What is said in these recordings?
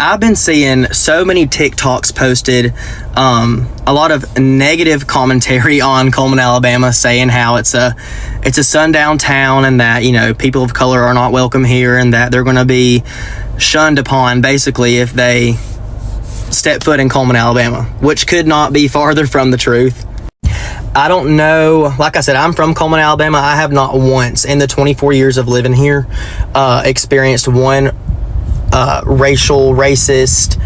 I've been seeing so many TikToks posted, a lot of negative commentary on Coleman, Alabama, saying how it's a sundown town and that, you know, people of color are not welcome here and that they're going to be shunned upon basically if they step foot in Coleman, Alabama, which could not be farther from the truth. I don't know, like I said, I'm from Coleman, Alabama. I have not once in the 24 years of living here experienced one racist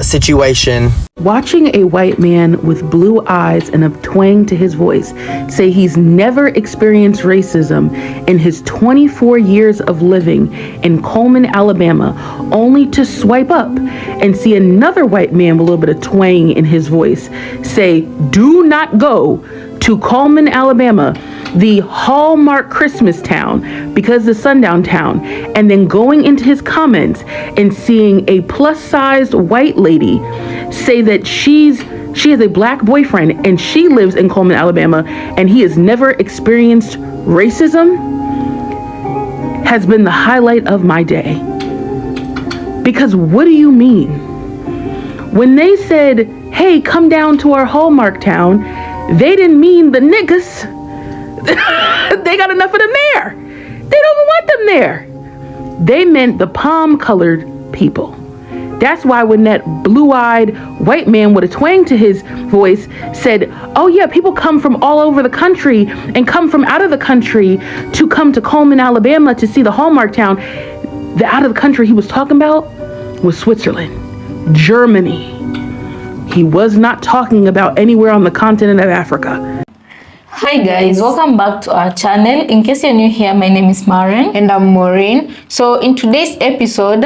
situation. Watching a white man with blue eyes and a twang to his voice say he's never experienced racism in his 24 years of living in Coleman, Alabama, only to swipe up and see another white man with a little bit of twang in his voice say, "Do not go to Coleman, Alabama, the Hallmark Christmas town, because the sundown town," and then going into his comments and seeing a plus-sized white lady say that she has a black boyfriend and she lives in Coleman, Alabama, and he has never experienced racism, has been the highlight of my day. Because what do you mean? When they said, "Hey, come down to our Hallmark town," they didn't mean the niggas. They got enough of them there. They don't even want them there. They meant the palm-colored people. That's why when that blue-eyed white man with a twang to his voice said, "Oh yeah, people come from all over the country and come from out of the country to come to Coleman, Alabama to see the Hallmark town," the out of the country he was talking about was Switzerland, Germany. He was not talking about anywhere on the continent of Africa. Hi guys, welcome back to our channel. In case you're new here, my name is Maren and I'm Maureen. So in today's episode,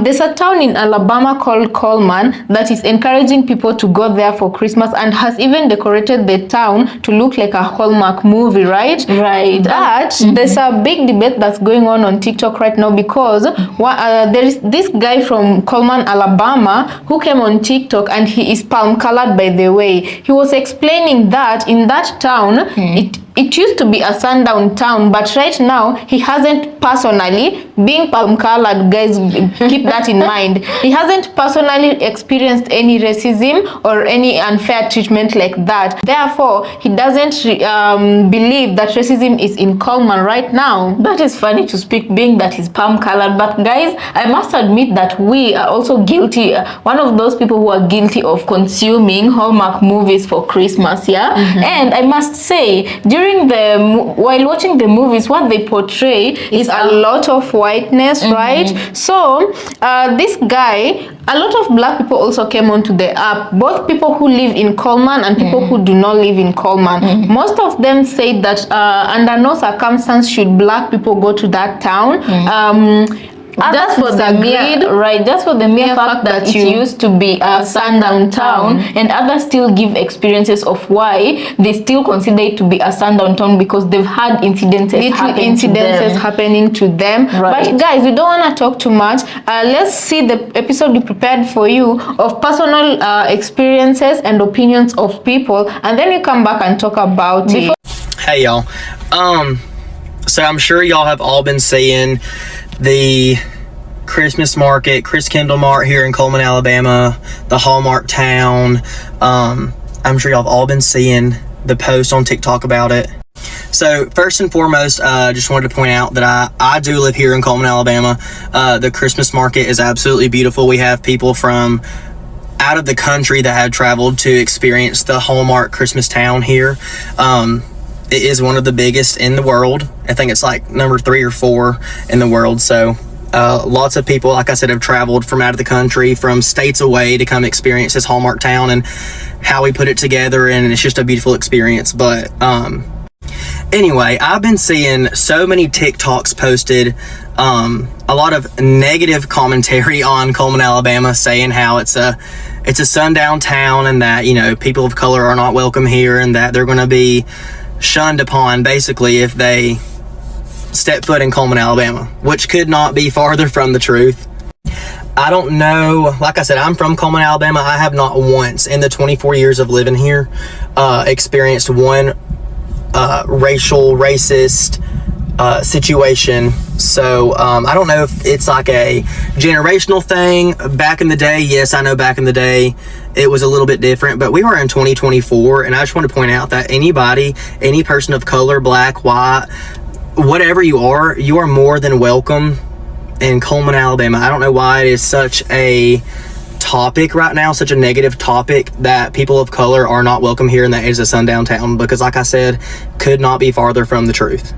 there's a town in Alabama called Coleman that is encouraging people to go there for Christmas and has even decorated the town to look like a Hallmark movie, right? Right. But there's a big debate that's going on TikTok right now because there is this guy from Coleman, Alabama who came on TikTok, and he is palm colored, by the way. He was explaining that in that town, it used to be a sundown town, but right now he hasn't personally, being palm colored, guys, keep that in mind, he hasn't personally experienced any racism or any unfair treatment like that. Therefore, he doesn't believe that racism is in Coleman right now. That is funny to speak, being that he's palm colored, but guys, I must admit that we are also guilty, one of those people who are guilty of consuming Hallmark movies for Christmas, yeah? And I must say, while watching the movies, what they portray is a lot of whiteness, right? So this guy, a lot of black people also came onto the app, both people who live in Coleman and people who do not live in Coleman. Most of them say that under no circumstance should black people go to that town. Just for the mere fact that it used to be a sundown town, and others still give experiences of why they still consider it to be a sundown town because they've had incidences happening to them. Right. But guys, we don't want to talk too much. Let's see the episode we prepared for you of personal experiences and opinions of people, and then you come back and talk about it. Hey y'all, so I'm sure y'all have all been seeing the Christmas market, Chris Kendall Mart here in Coleman, Alabama, the Hallmark town. I'm sure y'all have all been seeing the post on TikTok about it. So first and foremost, just wanted to point out that I do live here in Coleman, Alabama. The Christmas market is absolutely beautiful. We have people from out of the country that have traveled to experience the Hallmark Christmas town here. It is one of the biggest in the world. I think it's like number 3 or 4 in the world. So lots of people, like I said, have traveled from out of the country, from states away to come experience this Hallmark town and how we put it together. And it's just a beautiful experience. But anyway, I've been seeing so many TikToks posted, a lot of negative commentary on Coleman, Alabama, saying how it's a sundown town and that, you know, people of color are not welcome here and that they're going to be shunned upon basically if they step foot in Coleman, Alabama, which could not be farther from the truth. I don't know, like I said, I'm from Coleman, Alabama. I have not once in the 24 years of living here experienced one racist situation So I don't know if it's like a generational thing. Back in the day, yes, I know back in the day it was a little bit different, but we are in 2024, and I just want to point out that anybody, any person of color, black, white, whatever you are more than welcome in Coleman, Alabama. I don't know why it is such a topic right now, such a negative topic, that people of color are not welcome here, and that is a sundown town, because like I said, could not be farther from the truth.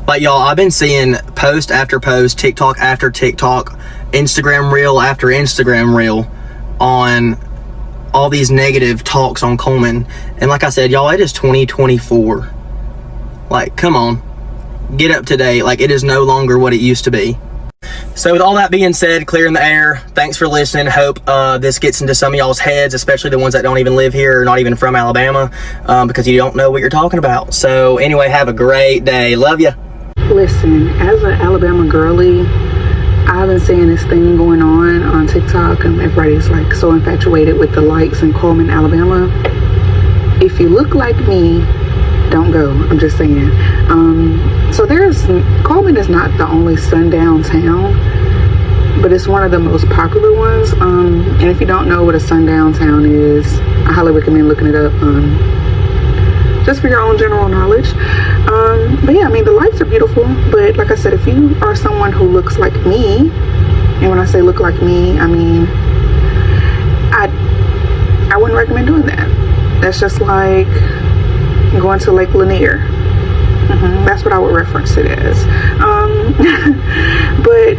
But y'all, I've been seeing post after post, TikTok after TikTok, Instagram reel after Instagram reel on all these negative talks on Coleman. And like I said, y'all, it is 2024. Like, come on, get up to date. Like, it is no longer what it used to be. So with all that being said, clearing the air, thanks for listening. Hope this gets into some of y'all's heads, especially the ones that don't even live here or not even from Alabama, because you don't know what you're talking about. So anyway, have a great day. Love ya. Listen, as an Alabama girly, I've been seeing this thing going on TikTok, and everybody's like so infatuated with the lights in Coleman, Alabama. If you look like me, don't go. I'm just saying. So Coleman is not the only sundown town, but it's one of the most popular ones. And if you don't know what a sundown town is, I highly recommend looking it up, just for your own general knowledge. But yeah, I mean, the lights are beautiful, but like I said, if you are someone who looks like me, and when I say look like me, I mean, I wouldn't recommend doing that. That's just like going to Lake Lanier. That's what I would reference it as. But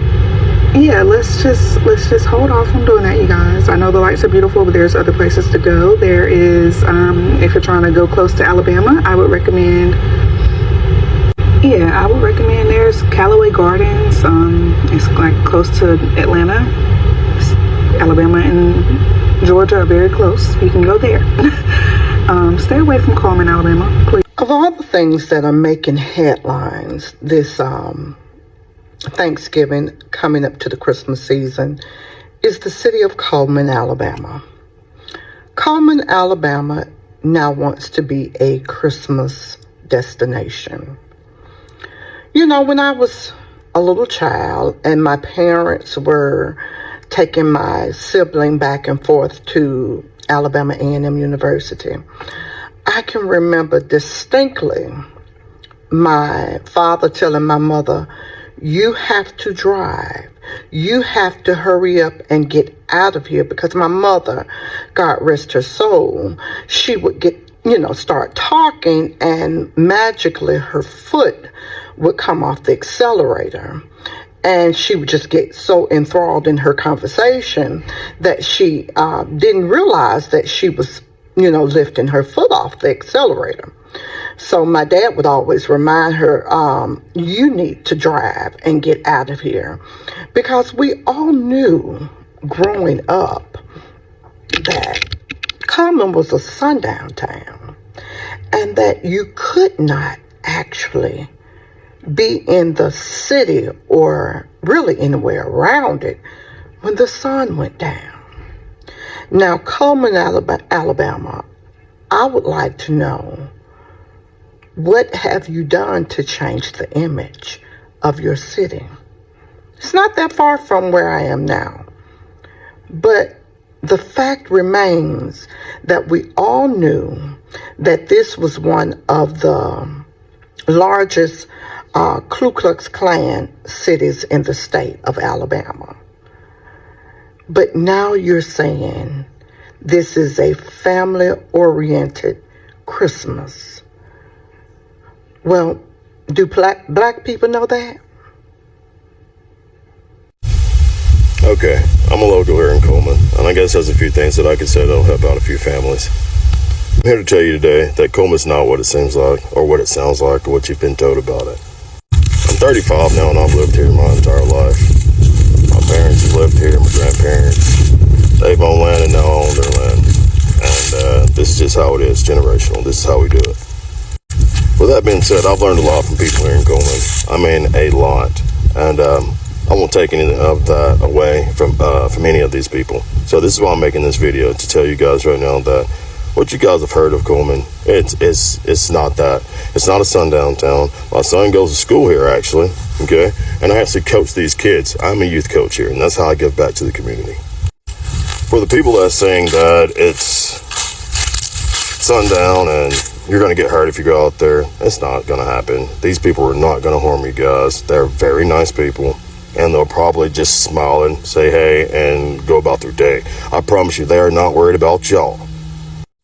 yeah, let's just hold off on doing that, you guys. I know the lights are beautiful, but there's other places to go. There is, if you're trying to go close to Alabama, I would recommend there's Callaway Gardens. It's like close to Atlanta. Alabama and Georgia are very close. You can go there. Stay away from Coleman, Alabama, please. Of all the things that are making headlines this Thanksgiving coming up to the Christmas season is the city of Coleman, Alabama. Coleman, Alabama now wants to be a Christmas destination. You know, when I was a little child and my parents were taking my sibling back and forth to Alabama A&M University, I can remember distinctly my father telling my mother, "You have to drive. You have to hurry up and get out of here," because my mother, God rest her soul, she would get, start talking, and magically her foot would come off the accelerator. And she would just get so enthralled in her conversation that she didn't realize that she was, lifting her foot off the accelerator. So my dad would always remind her, you need to drive and get out of here. Because we all knew growing up that Coleman was a sundown town, and that you could not actually be in the city or really anywhere around it when the sun went down. Now, Coleman, Alabama, I would like to know, what have you done to change the image of your city? It's not that far from where I am now, but the fact remains that we all knew that this was one of the largest Ku Klux Klan cities in the state of Alabama. But now you're saying this is a family-oriented Christmas. Well, do black people know that? Okay, I'm a local here in Coleman, and I guess there's a few things that I could say that'll help out a few families. I'm here to tell you today that Coleman's not what it seems like, or what it sounds like, or what you've been told about it. I'm 35 now, and I've lived here my entire life. My parents have lived here, my grandparents. They've owned land and now own their land. And this is just how it is, generational. This is how we do it. With that being said, I've learned a lot from people here in Coleman. I mean, a lot. And I won't take any of that away from any of these people. So this is why I'm making this video, to tell you guys right now that what you guys have heard of Coleman, it's not that. It's not a sundown town. My son goes to school here, actually, okay? And I actually coach these kids. I'm a youth coach here, and that's how I give back to the community. For the people that are saying that it's sundown and you're going to get hurt if you go out there, it's not going to happen. These people are not going to harm you guys. They're very nice people, and they'll probably just smile and say hey and go about their day. I promise you, they are not worried about y'all.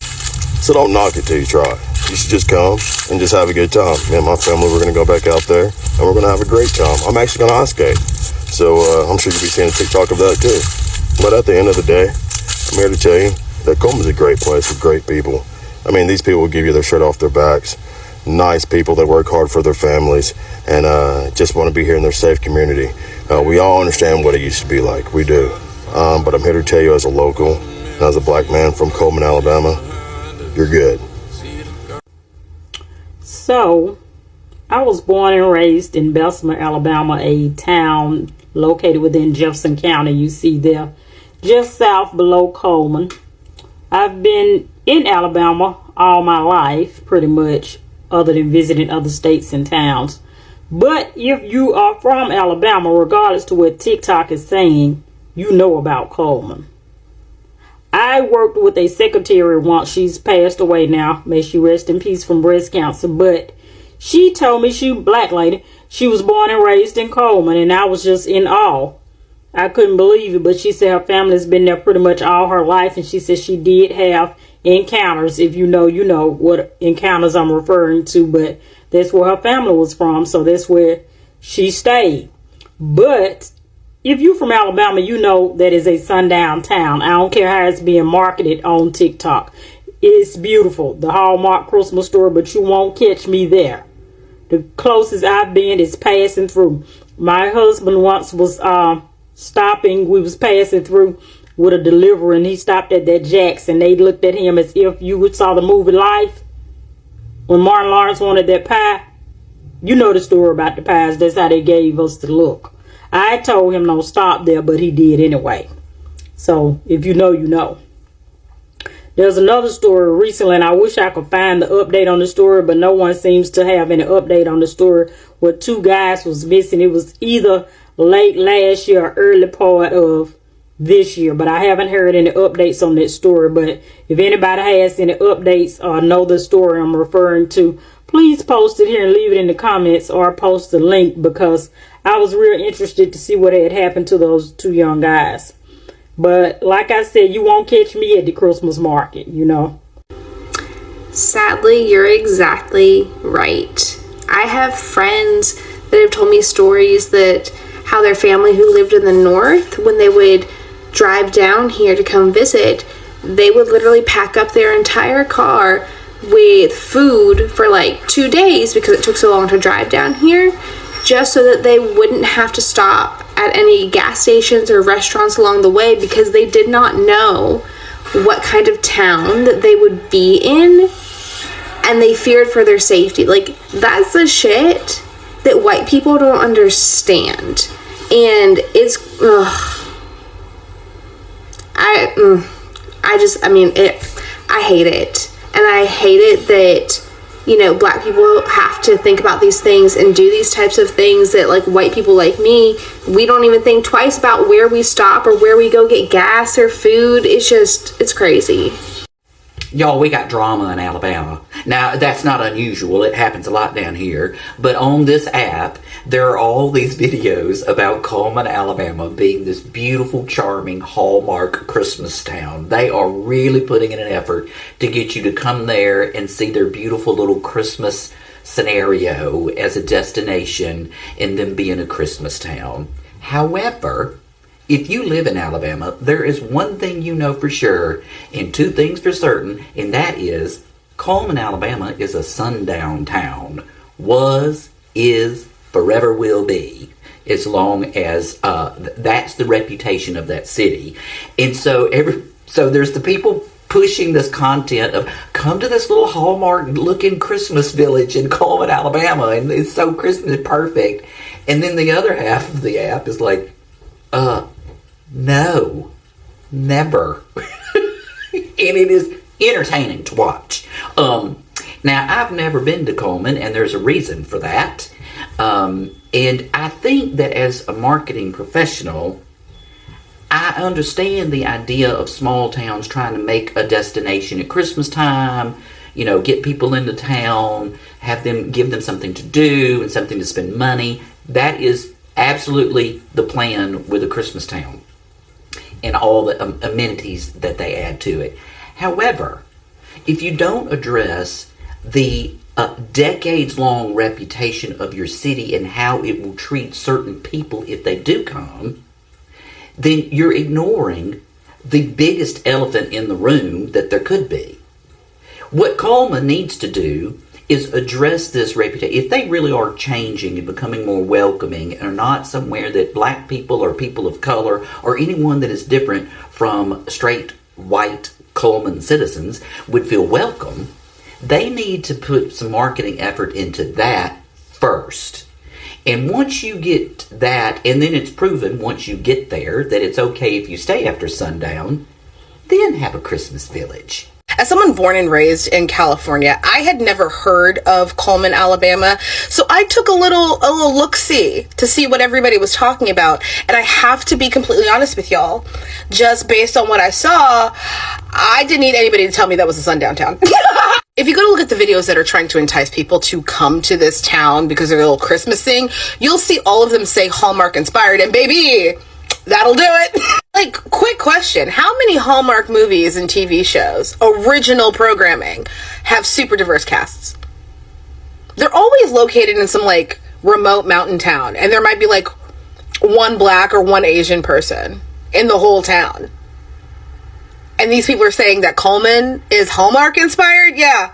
So don't knock it till you try. You should just come and just have a good time. Me and my family, we're going to go back out there, and we're going to have a great time. I'm actually going to ice skate, so I'm sure you'll be seeing a TikTok of that too. But at the end of the day, I'm here to tell you that Coleman's a great place with great people. I mean, these people will give you their shirt off their backs. Nice people that work hard for their families and just want to be here in their safe community. We all understand what it used to be like. We do. But I'm here to tell you as a local and as a black man from Coleman, Alabama, you're good. So, I was born and raised in Bessemer, Alabama, a town located within Jefferson County. You see there, just south below Coleman. I've been in Alabama all my life, pretty much, other than visiting other states and towns. But if you are from Alabama, regardless to what TikTok is saying, you know about Coleman. I worked with a secretary once. She's passed away now. May she rest in peace from breast cancer. But she told me, she black lady, she was born and raised in Coleman, and I was just in awe. I couldn't believe it, but she said her family's been there pretty much all her life, and she said she did have encounters. If you know what encounters I'm referring to, but that's where her family was from, so that's where she stayed. But if you're from Alabama, you know that is a sundown town. I don't care how it's being marketed on TikTok. It's beautiful, the Hallmark Christmas store, but you won't catch me there. The closest I've been is passing through. My husband once was stopping. We was passing through with a delivery, and he stopped at that Jack's, and they looked at him as if you saw the movie Life. When Martin Lawrence wanted that pie, you know the story about the pies. That's how they gave us the look. I told him don't stop there, but he did anyway. So if you know, you know. There's another story recently, and I wish I could find the update on the story, but no one seems to have any update on the story where two guys was missing. It was either late last year or early part of this year, but I haven't heard any updates on that story. But if anybody has any updates or know the story I'm referring to, please post it here and leave it in the comments, or post the link, because I was real interested to see what had happened to those two young guys. But like I said, you won't catch me at the Christmas market, you know. Sadly, you're exactly right. I have friends that have told me stories that how their family who lived in the north, when they would drive down here to come visit, they would literally pack up their entire car with food for like 2 days because it took so long to drive down here, just so that they wouldn't have to stop at any gas stations or restaurants along the way, because they did not know what kind of town that they would be in, and they feared for their safety. Like, that's the shit that white people don't understand. And it's I hate it. And I hate it that, you know, black people have to think about these things and do these types of things that, like, white people like me, we don't even think twice about where we stop or where we go get gas or food. It's crazy. Y'all, we got drama in Alabama. Now, that's not unusual. It happens a lot down here. But on this app, there are all these videos about Coleman, Alabama being this beautiful, charming, Hallmark Christmas town. They are really putting in an effort to get you to come there and see their beautiful little Christmas scenario as a destination and them being a Christmas town. However, if you live in Alabama, there is one thing you know for sure, and two things for certain, and that is Coleman, Alabama is a sundown town. Was, is, forever will be, as long as that's the reputation of that city. And so there's the people pushing this content of come to this little Hallmark looking Christmas village in Coleman, Alabama, and it's so Christmas perfect. And then the other half of the app is like, no, never. And it is entertaining to watch. Now, I've never been to Coleman, and there's a reason for that. And I think that as a marketing professional, I understand the idea of small towns trying to make a destination at Christmas time, you know, get people into town, give them something to do and something to spend money. That is absolutely the plan with a Christmas town and all the amenities that they add to it. However, if you don't address the decades-long reputation of your city and how it will treat certain people if they do come, then you're ignoring the biggest elephant in the room that there could be. What Coleman needs to do is address this reputation. If they really are changing and becoming more welcoming and are not somewhere that black people or people of color or anyone that is different from straight white Coleman citizens would feel welcome, they need to put some marketing effort into that first. And once you get that, and then it's proven once you get there that it's okay if you stay after sundown, then have a Christmas village. As someone born and raised in California, I had never heard of Coleman, Alabama. So I took a little look-see to see what everybody was talking about. And I have to be completely honest with y'all. Just based on what I saw, I didn't need anybody to tell me that was a sundown town. If you go to look at the videos that are trying to entice people to come to this town because of a little Christmas thing, you'll see all of them say Hallmark inspired, and baby, that'll do it. Like, quick question. How many Hallmark movies and TV shows, original programming, have super diverse casts? They're always located in some, like, remote mountain town, and there might be, like, one black or one Asian person in the whole town. And these people are saying that Coleman is Hallmark inspired? Yeah.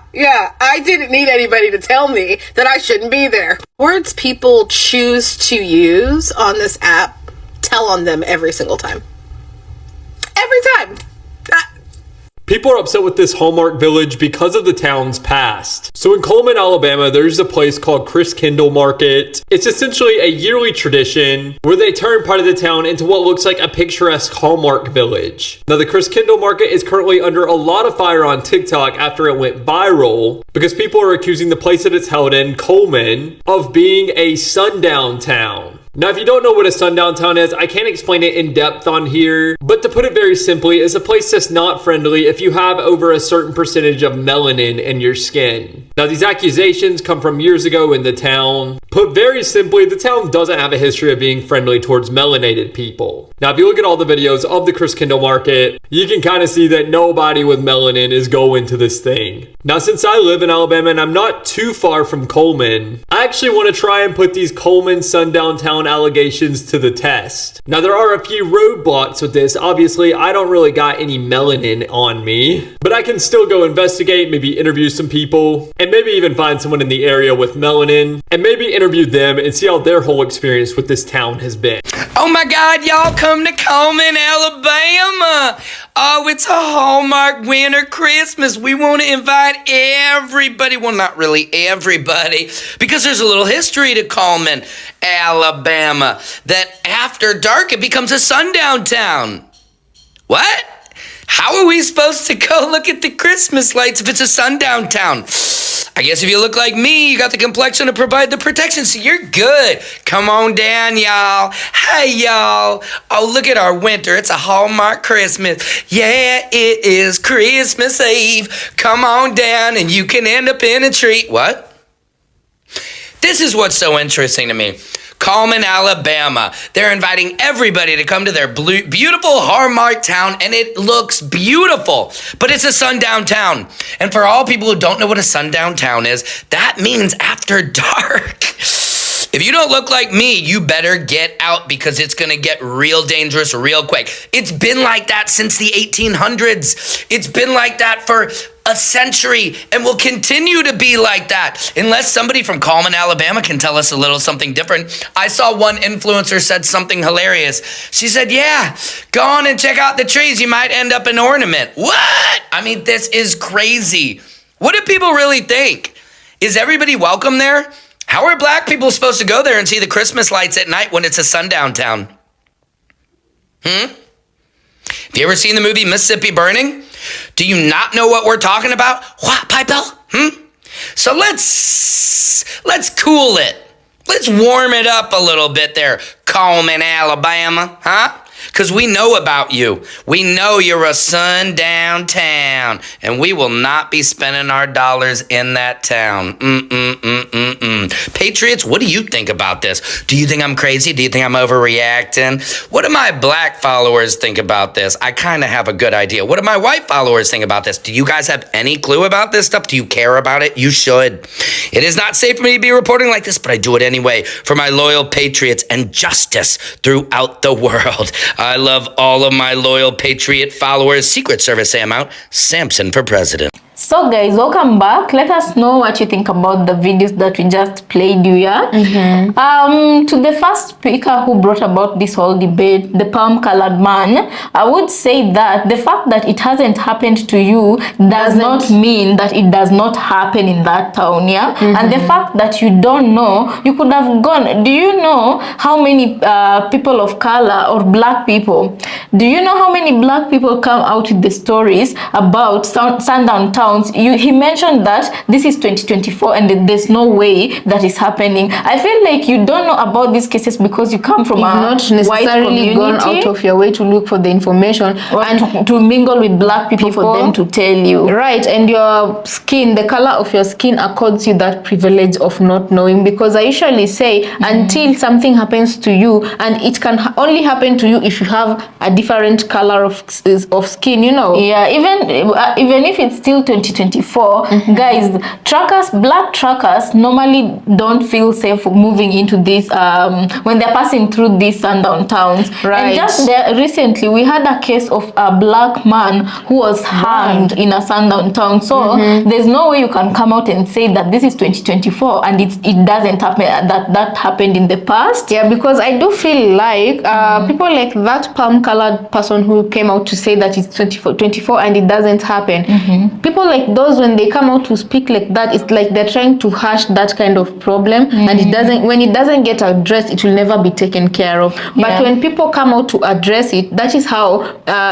I didn't need anybody to tell me that I shouldn't be there. Words people choose to use on this app tell on them every single time. Every time. People are upset with this Hallmark village because of the town's past. So in Coleman, Alabama, there's a place called Christkindle Market. It's essentially a yearly tradition where they turn part of the town into what looks like a picturesque Hallmark village. Now, the Christkindle Market is currently under a lot of fire on TikTok after it went viral because people are accusing the place that it's held in, Coleman, of being a sundown town. Now, if you don't know what a sundown town is, I can't explain it in depth on here, but to put it very simply, it's a place that's not friendly if you have over a certain percentage of melanin in your skin. Now, these accusations come from years ago in the town. Put very simply, the town doesn't have a history of being friendly towards melanated people. Now, if you look at all the videos of the Christkindle Market, you can kind of see that nobody with melanin is going to this thing. Now, since I live in Alabama and I'm not too far from Coleman, I actually want to try and put these Coleman sundown town allegations to the test. Now, there are a few roadblocks with this. Obviously, I don't really got any melanin on me, but I can still go investigate, maybe interview some people, and maybe even find someone in the area with melanin, and maybe interview them and see how their whole experience with this town has been. Oh my God, y'all come to Coleman, Alabama. Oh, it's a Hallmark winter Christmas. We want to invite everybody. Well, not really everybody, because there's a little history to Coleman, Alabama, that after dark it becomes a sundown town. What? How are we supposed to go look at the Christmas lights if it's a sundown town? I guess if you look like me, you got the complexion to provide the protection, so you're good. Come on down, y'all. Hey, y'all. Oh, look at our winter. It's a Hallmark Christmas. Yeah, it is Christmas Eve. Come on down and you can end up in a tree. What? This is what's so interesting to me. Coleman, Alabama. They're inviting everybody to come to their beautiful Hallmark town, and it looks beautiful, but it's a sundown town. And for all people who don't know what a sundown town is, that means after dark. If you don't look like me, you better get out because it's going to get real dangerous real quick. It's been like that since the 1800s. It's been like that for a century and will continue to be like that unless somebody from Coleman, Alabama can tell us a little something different. I saw one influencer said something hilarious. She said, yeah, go on and check out the trees. You might end up an ornament. What? I mean, this is crazy. What do people really think? Is everybody welcome there? How are black people supposed to go there and see the Christmas lights at night when it's a sundown town? Have you ever seen the movie Mississippi Burning? Do you not know what we're talking about? What, Piebell? So let's cool it. Let's warm it up a little bit there, Coleman, Alabama, huh? Because we know about you. We know you're a sundown town, and we will not be spending our dollars in that town. Patriots, what do you think about this? Do you think I'm crazy? Do you think I'm overreacting? What do my black followers think about this? I kind of have a good idea. What do my white followers think about this? Do you guys have any clue about this stuff? Do you care about it? You should. It is not safe for me to be reporting like this, but I do it anyway for my loyal patriots and justice throughout the world. I love all of my loyal patriot followers. Secret Service Sam out. Samson for president. So guys, welcome back. Let us know what you think about the videos that we just played you. To the first speaker who brought about this whole debate, the palm-colored man, I would say that the fact that it hasn't happened to you does not mean that it does not happen in that town, and the fact that you don't know, you could have gone. Do you know how many people of color or black people, do you know how many black people come out with the stories about sundown towns? He mentioned that this is 2024 and there's no way that is happening. I feel like you don't know about these cases because you come from not necessarily gone out of your way to look for the information and to mingle with black people for them to tell you. Right, and your skin, the color of your skin accords you that privilege of not knowing, because I usually say until something happens to you, and it can only happen to you if you have a different color of skin, you know. Yeah, even if it's still 2024, guys, black truckers normally don't feel safe moving into this when they're passing through these sundown towns. Right. And just there recently we had a case of a black man who was hanged in a sundown town. So there's no way you can come out and say that this is 2024 and it doesn't happen, that happened in the past. Yeah, because I do feel like people like that palm-colored person who came out to say that it's 24 and it doesn't happen. People like those, when they come out to speak like that, it's like they're trying to hush that kind of problem, and when it doesn't get addressed, it will never be taken care of. But when people come out to address it, that is how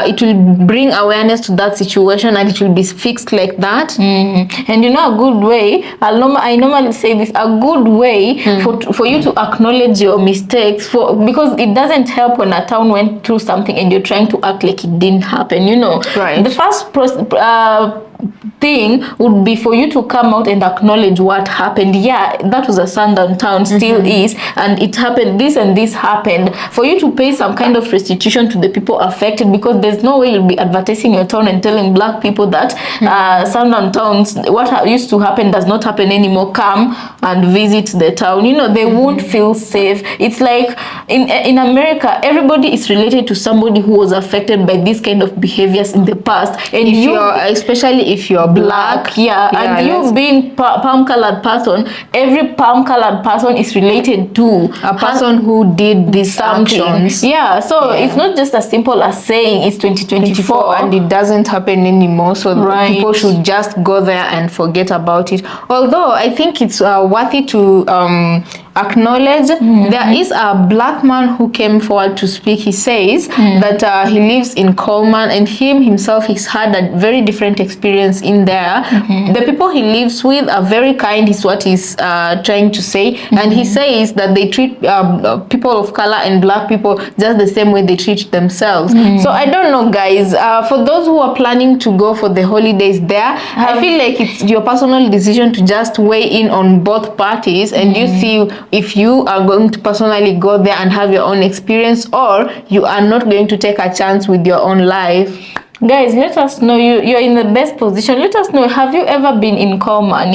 it will bring awareness to that situation, and it will be fixed like that. And you know, a good way, I normally say this, a good way for you to acknowledge your mistakes, because it doesn't help when a town went through something and you're trying to act like it didn't happen, you know. Right. The first thing would be for you to come out and acknowledge what happened. Yeah, that was a sundown town, still is, and it happened, this and this happened. For you to pay some kind of restitution to the people affected, because there's no way you'll be advertising your town and telling black people that sundown towns, what used to happen does not happen anymore. Come and visit the town. You know, they won't feel safe. It's like in America, everybody is related to somebody who was affected by this kind of behaviors in the past, and especially if you're black, and you being palm-colored person, every palm-colored person is related to a person who did these actions. It's not just as simple as saying it's 2024 and it doesn't happen anymore, so people should just go there and forget about it. Although I think it's worthy to acknowledge, there is a black man who came forward to speak. He says that he lives in Coleman, and himself he's had a very different experience in there. The people he lives with are very kind, is what he's trying to say, and he says that they treat people of color and black people just the same way they treat themselves. So I don't know, guys, for those who are planning to go for the holidays there, I feel like it's your personal decision to just weigh in on both parties, and you see if you are going to personally go there and have your own experience, or you are not going to take a chance with your own life. Guys, let us know. You're in the best position. Let us know, have you ever been in Coleman?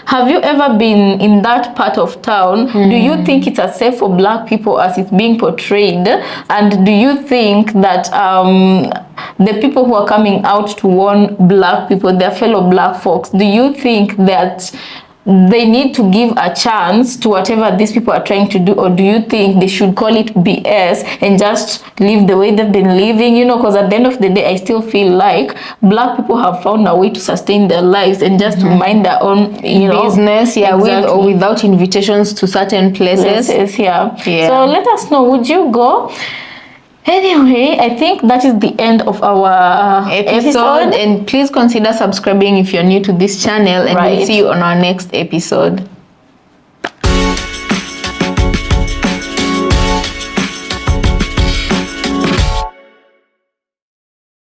Have you ever been in that part of town? Do you think it's as safe for black people as it's being portrayed? And do you think that the people who are coming out to warn black people, their fellow black folks, do you think that they need to give a chance to whatever these people are trying to do, or do you think they should call it BS and just live the way they've been living? You know, because at the end of the day, I still feel like black people have found a way to sustain their lives and just to mind their own, business, with or without invitations to certain places. So let us know, would you go? Anyway, I think that is the end of our episode. And please consider subscribing if you're new to this channel, and we'll see you on our next episode.